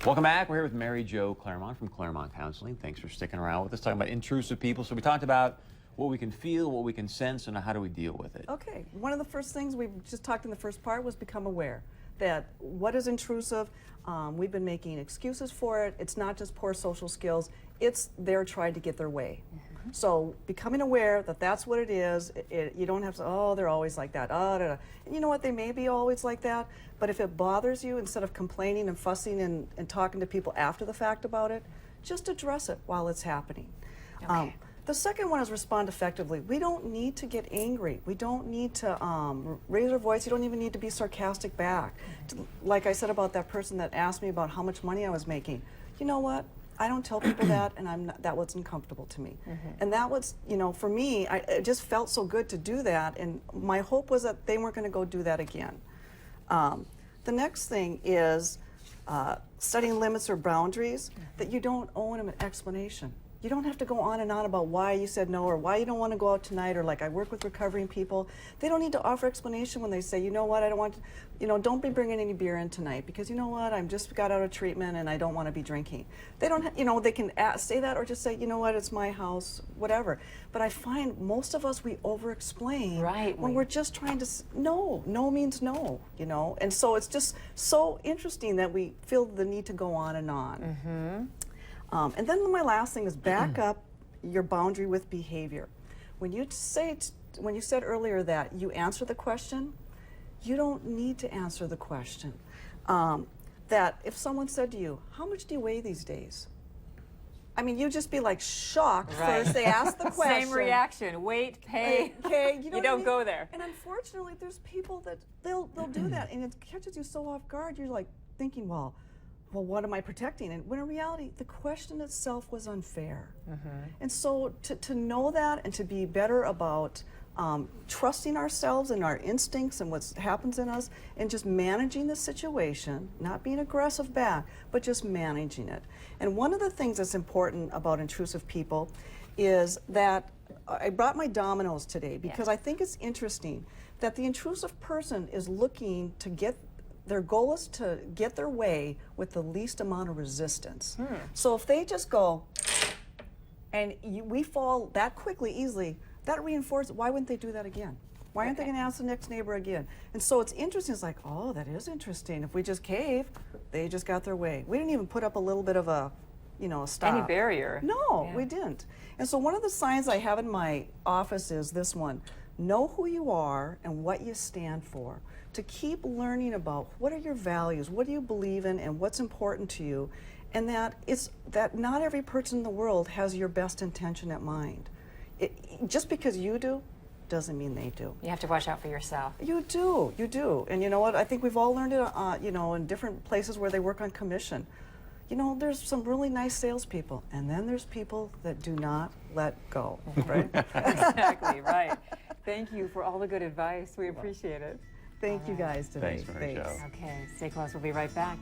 Welcome back. We're here with Mary Jo Claremont from Claremont Counseling. Thanks for sticking around with us, talking about intrusive people. So we talked about what we can feel, what we can sense, and how do we deal with it. Okay, one of the first things we just talked in the first part was become aware that what is intrusive. We've been making excuses for it. It's not just poor social skills. It's they're trying to get their way. So becoming aware that that's what it is, you don't have to, oh, they're always like that. Oh, da, da. And you know what, they may be always like that, but if it bothers you, instead of complaining and fussing and talking to people after the fact about it, just address it while it's happening. Okay. The second one is respond effectively. We don't need to get angry. We don't need to raise our voice. You don't even need to be sarcastic back. Like I said about that person that asked me about how much money I was making. You know what? I don't tell people that, and that wasn't comfortable to me. And that was, you know, for me, it just felt so good to do that, and my hope was that they weren't going to go do that again. The next thing is setting limits or boundaries that you don't owe them an explanation. You don't have to go on and on about why you said no or why you don't want to go out tonight, or like I work with recovering people. They don't need to offer explanation when they say, you know what, I don't want to, you know, don't be bringing any beer in tonight because you know what, I'm just got out of treatment and I don't want to be drinking. They don't, you know, they can say that or just say, you know what, it's my house, whatever. But I find most of us, we over-explain when we're just trying to, no means no, you know. And so it's just so interesting that we feel the need to go on and on. And then my last thing is back up your boundary with behavior. When you when you said earlier that you answer the question, you don't need to answer the question. That if someone said to you, how much do you weigh these days? I mean, you'd just be like shocked first. They ask the question. Same reaction. Weight, pay. Okay, you know you don't go there. And unfortunately, there's people that they'll do that, and it catches you so off guard. You're like thinking, well, what am I protecting? And when in reality, the question itself was unfair. And so to know that and to be better about trusting ourselves and our instincts and what happens in us and just managing the situation, not being aggressive back, but just managing it. And one of the things that's important about intrusive people is that I brought my dominoes today because I think it's interesting that the intrusive person is looking to get their goal is to get their way with the least amount of resistance. So if they just go, and we fall that quickly, easily, that reinforces, why wouldn't they do that again? Why aren't they going to ask the next neighbor again? And so it's interesting, it's like, oh, that is interesting. If we just cave, they just got their way. We didn't even put up a little bit of a, you know, a stop. Any barrier. No, we didn't. And so one of the signs I have in my office is this one. Know who you are and what you stand for. To keep learning about what are your values, what do you believe in, and what's important to you, and that not every person in the world has your best intention at mind. Just because you do doesn't mean they do. You have to watch out for yourself. You do, you do. And you know what? I think we've all learned it, you know, in different places where they work on commission. You know, there's some really nice salespeople, and then there's people that do not let go, right? Exactly, right. Thank you for all the good advice. We appreciate it. Thank you guys today. Thanks, Mary Jo. Okay, stay close. We'll be right back.